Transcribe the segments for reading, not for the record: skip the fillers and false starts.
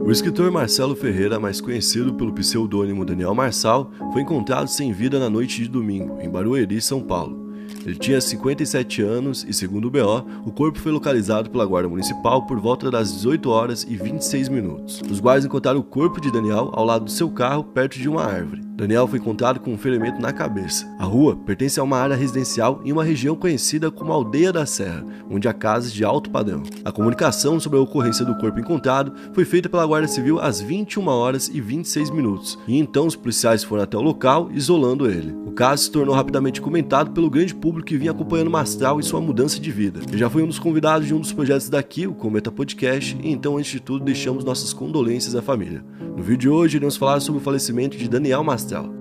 O escritor Marcelo Ferreira, mais conhecido pelo pseudônimo Daniel Marçal, foi encontrado sem vida na noite de domingo, em Barueri, São Paulo. Ele tinha 57 anos e, segundo o BO, o corpo foi localizado pela Guarda Municipal por volta das 18 horas e 26 minutos. Os guardas encontraram o corpo de Daniel ao lado do seu carro, perto de uma árvore. Daniel foi encontrado com um ferimento na cabeça. A rua pertence a uma área residencial em uma região conhecida como Aldeia da Serra, onde há casas de alto padrão. A comunicação sobre a ocorrência do corpo encontrado foi feita pela Guarda Civil às 21 horas e 26 minutos, e então os policiais foram até o local, isolando ele. O caso se tornou rapidamente comentado pelo grande público que vinha acompanhando Mastral em sua mudança de vida. Ele já foi um dos convidados de um dos projetos daqui, o Cometa Podcast, e então, antes de tudo, deixamos nossas condolências à família. No vídeo de hoje, iremos falar sobre o falecimento de Daniel Mastral.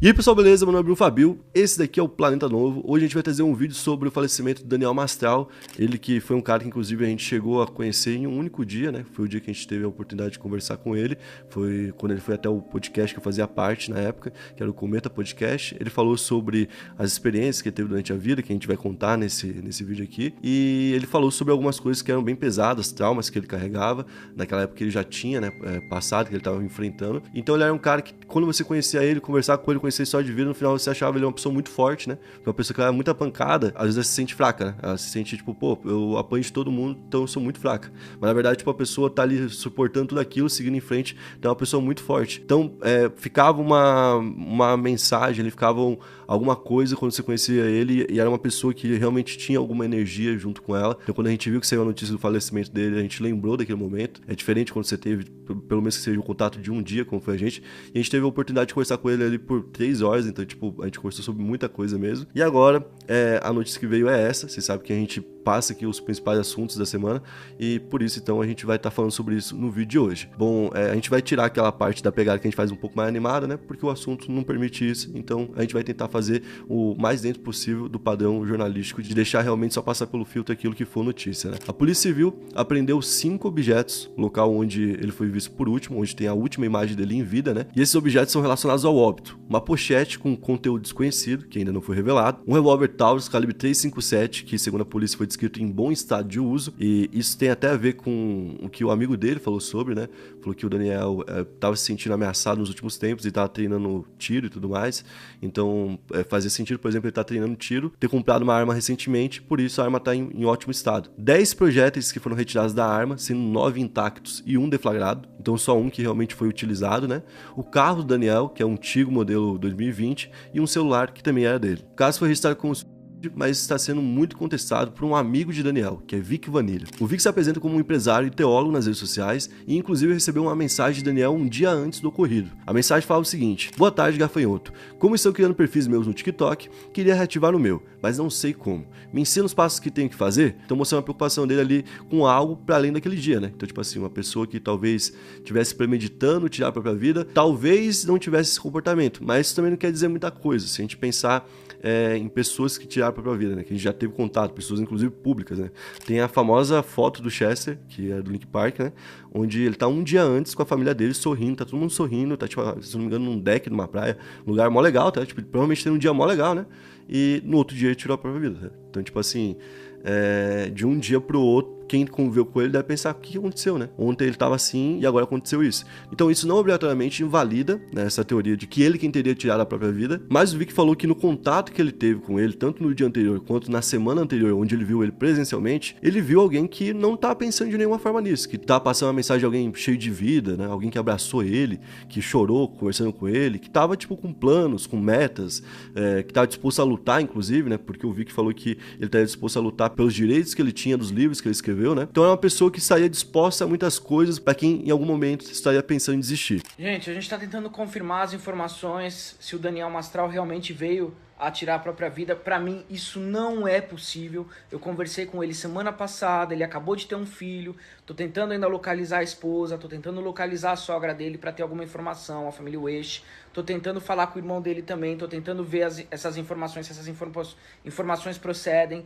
E aí pessoal, beleza? Meu nome é Bruno Fabio, esse daqui é o Planeta Novo. Hoje a gente vai trazer um vídeo sobre o falecimento do Daniel Mastral. Ele que foi um cara que inclusive a gente chegou a conhecer em um único dia, né? Foi o dia que a gente teve a oportunidade de conversar com ele. Foi quando ele foi até o podcast que eu fazia parte na época, que era o Cometa Podcast. Ele falou sobre as experiências que ele teve durante a vida, que a gente vai contar nesse vídeo aqui. E ele falou sobre algumas coisas que eram bem pesadas, traumas que ele carregava. Naquela época que ele já tinha, né, passado, que ele estava enfrentando. Então ele era um cara que, quando você conhecia ele, conversar com ele, conhecer a história de vida, no final você achava ele uma pessoa muito forte, né? Uma pessoa que era muita pancada, às vezes ela se sente fraca, né? Ela se sente tipo, pô, eu apanho de todo mundo, então eu sou muito fraca. Mas na verdade, tipo, a pessoa tá ali suportando tudo aquilo, seguindo em frente, então é uma pessoa muito forte. Então, ficava uma mensagem, ele ficava alguma coisa quando você conhecia ele, e era uma pessoa que realmente tinha alguma energia junto com ela. Então, quando a gente viu que saiu a notícia do falecimento dele, a gente lembrou daquele momento. É diferente quando você teve, pelo menos que seja um contato de um dia, como foi a gente, e a gente teve a oportunidade de conversar com ele ali por 3 horas, então, tipo, a gente conversou sobre muita coisa mesmo. E agora, a notícia que veio é essa. Vocês sabem que a gente passa aqui os principais assuntos da semana, e por isso, então, a gente vai estar falando sobre isso no vídeo de hoje. Bom, a gente vai tirar aquela parte da pegada que a gente faz um pouco mais animada, né, porque o assunto não permite isso, então a gente vai tentar fazer o mais dentro possível do padrão jornalístico, de deixar realmente só passar pelo filtro aquilo que for notícia, né. A Polícia Civil apreendeu 5 objetos, local onde ele foi visto por último, onde tem a última imagem dele em vida, né, e esses objetos são relacionados ao óbito. Uma pochete com conteúdo desconhecido, que ainda não foi revelado, um revólver Taurus calibre .357, que segundo a polícia foi descrito em bom estado de uso, e isso tem até a ver com o que o amigo dele falou sobre, né, falou que o Daniel estava se sentindo ameaçado nos últimos tempos e estava treinando tiro e tudo mais, então fazia sentido, por exemplo, ele estar treinando tiro, ter comprado uma arma recentemente, por isso a arma está em ótimo estado. 10 projéteis que foram retirados da arma, sendo 9 intactos e 1 deflagrado, então só um que realmente foi utilizado, né, o carro do Daniel, que é um Tigo modelo 2020, e um celular que também era dele. O caso foi registrado com mas está sendo muito contestado por um amigo de Daniel, que é Vic Vanilha. O Vic se apresenta como um empresário e teólogo nas redes sociais e inclusive recebeu uma mensagem de Daniel um dia antes do ocorrido. A mensagem fala o seguinte: boa tarde, gafanhoto. Como estou criando perfis meus no TikTok, queria reativar o meu, mas não sei como. Me ensina os passos que tenho que fazer? Então mostrando a preocupação dele ali com algo para além daquele dia, né? Então tipo assim, uma pessoa que talvez tivesse premeditando tirar a própria vida, talvez não tivesse esse comportamento, mas isso também não quer dizer muita coisa. Se a gente pensar em pessoas que tiraram a própria vida, né? Que a gente já teve contato, pessoas inclusive públicas, né? Tem a famosa foto do Chester, que é do Linkin Park, né? Onde ele tá um dia antes com a família dele sorrindo, tá todo mundo sorrindo, tá, tipo, se não me engano, num deck de uma praia, um lugar mó legal, tá? Tipo, provavelmente tem um dia mó legal, né? E no outro dia ele tirou a própria vida, né? Então, tipo assim, de um dia pro outro, quem conviveu com ele deve pensar, o que aconteceu, né? Ontem ele estava assim e agora aconteceu isso. Então isso não obrigatoriamente invalida, né, essa teoria de que ele quem teria tirado a própria vida, mas o Vic falou que no contato que ele teve com ele, tanto no dia anterior quanto na semana anterior, onde ele viu ele presencialmente, ele viu alguém que não tá pensando de nenhuma forma nisso, que tá passando uma mensagem de alguém cheio de vida, né? Alguém que abraçou ele, que chorou conversando com ele, que tava tipo com planos, com metas, que tava disposto a lutar, inclusive, né? Porque o Vic falou que ele estaria disposto a lutar pelos direitos que ele tinha dos livros que ele escreveu, né? Então é uma pessoa que estaria disposta a muitas coisas para quem em algum momento estaria pensando em desistir. Gente, a gente está tentando confirmar as informações se o Daniel Mastral realmente veio a tirar a própria vida. Para mim isso não é possível. Eu conversei com ele semana passada, ele acabou de ter um filho, tô tentando ainda localizar a esposa, tô tentando localizar a sogra dele para ter alguma informação, a família West, tô tentando falar com o irmão dele também, tô tentando ver essas informações, se essas informações procedem.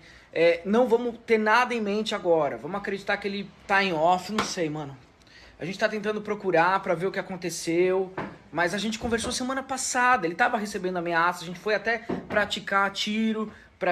Não vamos ter nada em mente agora, vamos acreditar que ele tá em off, não sei, mano. A gente tá tentando procurar pra ver o que aconteceu, mas a gente conversou semana passada, ele tava recebendo ameaças, a gente foi até praticar tiro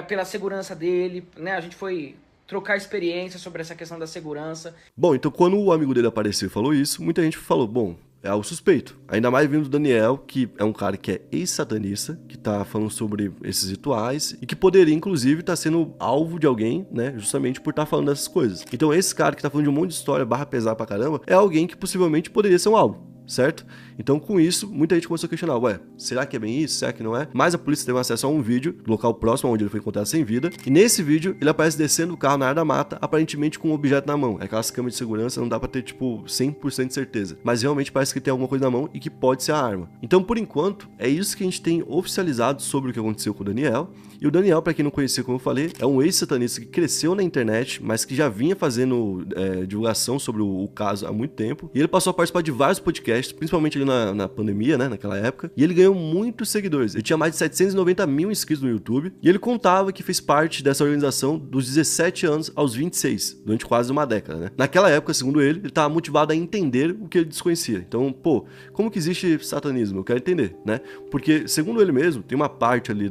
pela segurança dele, né? A gente foi trocar experiência sobre essa questão da segurança. Bom, então quando o amigo dele apareceu e falou isso, muita gente falou, bom, é algo suspeito. Ainda mais vindo do Daniel, que é um cara que é ex-satanista, que tá falando sobre esses rituais e que poderia, inclusive, estar sendo alvo de alguém, né? Justamente por estar falando dessas coisas. Então esse cara que tá falando de um monte de história, barra pesar pra caramba, é alguém que possivelmente poderia ser um alvo. Certo? Então, com isso, muita gente começou a questionar, ué, será que é bem isso? Será que não é? Mas a polícia teve acesso a um vídeo do local próximo onde ele foi encontrado sem vida, e nesse vídeo ele aparece descendo do carro na área da mata, aparentemente com um objeto na mão. Aquelas câmeras de segurança não dá pra ter, tipo, 100% de certeza, mas realmente parece que tem alguma coisa na mão e que pode ser a arma. Então, por enquanto, é isso que a gente tem oficializado sobre o que aconteceu com o Daniel. E o Daniel, pra quem não conhecia, como eu falei, é um ex-satanista que cresceu na internet, mas que já vinha fazendo divulgação sobre o caso há muito tempo, e ele passou a participar de vários podcasts, principalmente ali na pandemia, né, naquela época, e ele ganhou muitos seguidores. Ele tinha mais de 790 mil inscritos no YouTube, e ele contava que fez parte dessa organização dos 17 anos aos 26, durante quase uma década, né. Naquela época, segundo ele estava motivado a entender o que ele desconhecia. Então, pô, como que existe satanismo? Eu quero entender, né, porque, segundo ele mesmo, tem uma parte ali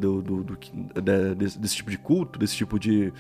desse tipo de culto, desse tipo de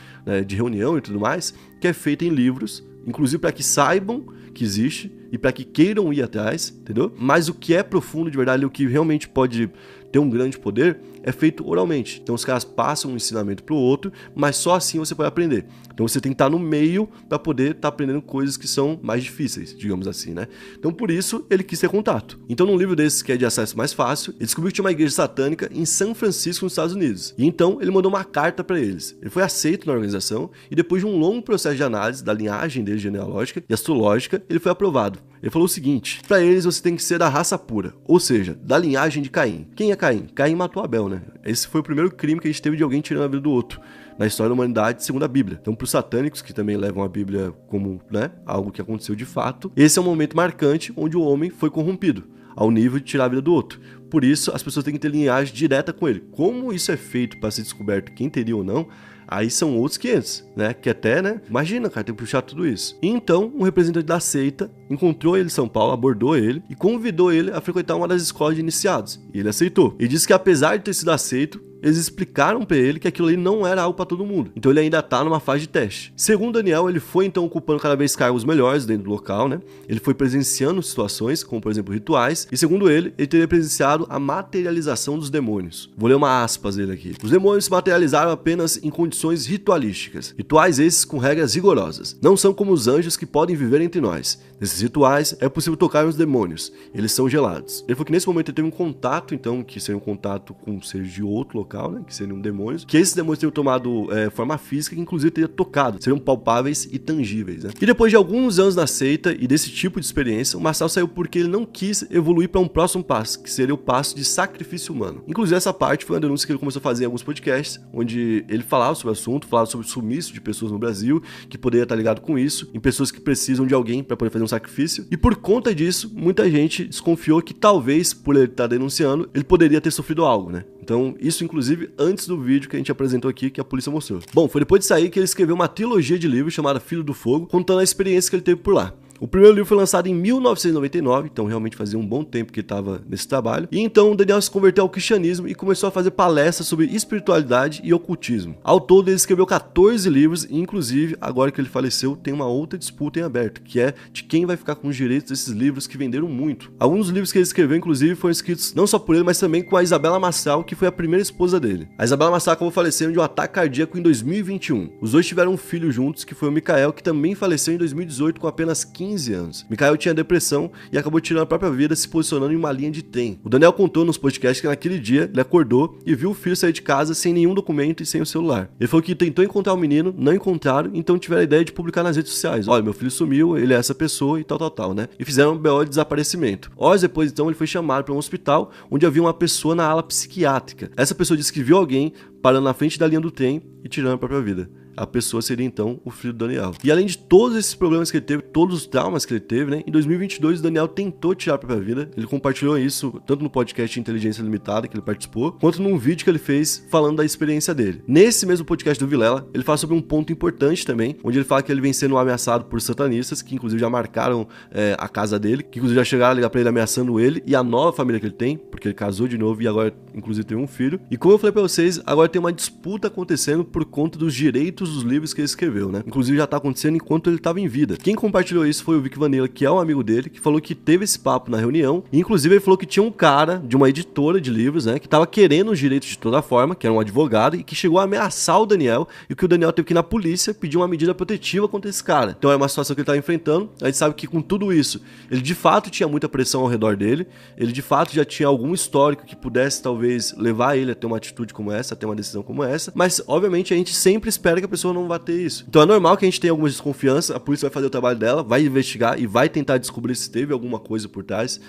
reunião e tudo mais, que é feita em livros, inclusive para que saibam que existe e para que queiram ir atrás, entendeu? Mas o que é profundo de verdade, o que realmente pode ter um grande poder, é feito oralmente. Então os caras passam um ensinamento pro outro, mas só assim você pode aprender. Então você tem que estar no meio para poder estar aprendendo coisas que são mais difíceis, digamos assim, né? Então por isso ele quis ter contato. Então num livro desses que é de acesso mais fácil, ele descobriu que tinha uma igreja satânica em São Francisco, nos Estados Unidos. E então ele mandou uma carta para eles. Ele foi aceito na organização e depois de um longo processo de análise da linhagem dele genealógica e astrológica, ele foi aprovado. Ele falou o seguinte: para eles você tem que ser da raça pura, ou seja, da linhagem de Caim. Quem é Caim? Caim matou Abel, né? Esse foi o primeiro crime que a gente teve de alguém tirando a vida do outro na história da humanidade, segundo a Bíblia. Então, para os satânicos, que também levam a Bíblia como, né, algo que aconteceu de fato, esse é um momento marcante onde o homem foi corrompido, ao nível de tirar a vida do outro. Por isso, as pessoas têm que ter linhagem direta com ele. Como isso é feito para ser descoberto quem teria ou não, aí são outros 500, né? Que até, né? Imagina, cara, tem que puxar tudo isso. E então, um representante da seita encontrou ele em São Paulo, abordou ele e convidou ele a frequentar uma das escolas de iniciados. E ele aceitou. E disse que apesar de ter sido aceito, eles explicaram pra ele que aquilo ali não era algo pra todo mundo. Então ele ainda tá numa fase de teste. Segundo Daniel, ele foi então ocupando cada vez cargos melhores dentro do local, né? Ele foi presenciando situações, como por exemplo rituais, e segundo ele teria presenciado a materialização dos demônios. Vou ler uma aspas dele aqui. Os demônios se materializaram apenas em condições ritualísticas. Rituais esses com regras rigorosas. Não são como os anjos que podem viver entre nós. Nesses rituais é possível tocar nos demônios. Eles são gelados. Ele falou que nesse momento ele teve um contato, então, que seria um contato com seres de outro local, né, que seriam demônios, que esses demônios teriam tomado forma física, que inclusive teria tocado, seriam palpáveis e tangíveis, né? E depois de alguns anos na seita e desse tipo de experiência, o Mastral saiu porque ele não quis evoluir para um próximo passo, que seria o passo de sacrifício humano. Inclusive essa parte foi uma denúncia que ele começou a fazer em alguns podcasts, onde ele falava sobre o assunto, falava sobre o sumiço de pessoas no Brasil, que poderia estar ligado com isso, em pessoas que precisam de alguém para poder fazer um sacrifício, e por conta disso, muita gente desconfiou que talvez, por ele estar denunciando, ele poderia ter sofrido algo, né? Então, isso inclusive antes do vídeo que a gente apresentou aqui, que a polícia mostrou. Bom, foi depois de sair que ele escreveu uma trilogia de livros chamada Filho do Fogo, contando a experiência que ele teve por lá. O primeiro livro foi lançado em 1999, então realmente fazia um bom tempo que ele estava nesse trabalho. E então o Daniel se converteu ao cristianismo e começou a fazer palestras sobre espiritualidade e ocultismo. Ao todo ele escreveu 14 livros e inclusive, agora que ele faleceu, tem uma outra disputa em aberto, que é de quem vai ficar com os direitos desses livros que venderam muito. Alguns dos livros que ele escreveu, inclusive, foram escritos não só por ele, mas também com a Isabela Mastral, que foi a primeira esposa dele. A Isabela Mastral acabou falecendo de um ataque cardíaco em 2021. Os dois tiveram um filho juntos, que foi o Micael, que também faleceu em 2018 com apenas 15 anos. Micael tinha depressão e acabou tirando a própria vida se posicionando em uma linha de trem. O Daniel contou nos podcasts que naquele dia ele acordou e viu o filho sair de casa sem nenhum documento e sem o celular. Ele falou que tentou encontrar o menino, não encontraram, então tiveram a ideia de publicar nas redes sociais. Olha, meu filho sumiu, ele é essa pessoa e tal, né? E fizeram um BO de desaparecimento. Horas depois, então, ele foi chamado para um hospital onde havia uma pessoa na ala psiquiátrica. Essa pessoa disse que viu alguém parando na frente da linha do trem e tirando a própria vida. A pessoa seria então o filho do Daniel. E além de todos esses problemas que ele teve, todos os traumas que ele teve, né? Em 2022 o Daniel tentou tirar a própria vida. Ele compartilhou isso tanto no podcast Inteligência Limitada que ele participou, quanto num vídeo que ele fez falando da experiência dele. Nesse mesmo podcast do Vilela, ele fala sobre um ponto importante também, onde ele fala que ele vem sendo ameaçado por satanistas, que inclusive já marcaram a casa dele, que inclusive já chegaram a ligar pra ele ameaçando ele e a nova família que ele tem, porque ele casou de novo e agora inclusive tem um filho. E como eu falei pra vocês, agora tem uma disputa acontecendo por conta dos direitos todos os livros que ele escreveu, né? Inclusive já tá acontecendo enquanto ele estava em vida. Quem compartilhou isso foi o Vic Vanilla, que é um amigo dele, que falou que teve esse papo na reunião, e inclusive ele falou que tinha um cara de uma editora de livros, né, que tava querendo os direitos de toda forma, que era um advogado, e que chegou a ameaçar o Daniel, e que o Daniel teve que ir na polícia pedir uma medida protetiva contra esse cara. Então é uma situação que ele tava enfrentando. A gente sabe que com tudo isso, ele de fato tinha muita pressão ao redor dele, ele de fato já tinha algum histórico que pudesse talvez levar ele a ter uma atitude como essa, a ter uma decisão como essa, mas obviamente a gente sempre espera que a pessoa não vá ter isso. Então é normal que a gente tenha alguma desconfiança, a polícia vai fazer o trabalho dela, vai investigar e vai tentar descobrir se teve alguma coisa por trás,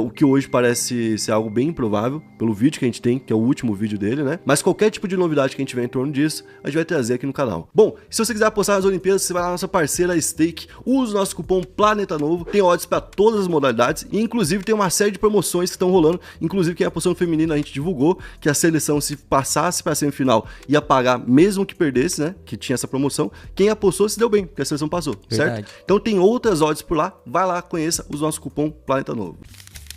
o que hoje parece ser algo bem improvável, pelo vídeo que a gente tem, que é o último vídeo dele, né? Mas qualquer tipo de novidade que a gente tiver em torno disso, a gente vai trazer aqui no canal. Bom, se você quiser apostar nas Olimpíadas, você vai lá na nossa parceira Stake, use o nosso cupom Planeta Novo, tem odds para todas as modalidades e inclusive tem uma série de promoções que estão rolando, inclusive quem apostou no feminino a gente divulgou que a seleção, se passasse para a semifinal, ia pagar mesmo que perdesse, né? Que tinha essa promoção. Quem apostou se deu bem, porque a seleção passou, certo? Então tem outras odds por lá, vai lá, conheça, use o nosso cupom Planeta Novo.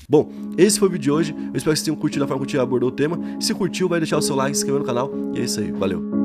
Bom, esse foi o vídeo de hoje, eu espero que vocês tenham curtido a forma que a gente abordou o tema. Se curtiu, vai deixar o seu like, se inscrever no canal, e é isso aí, valeu!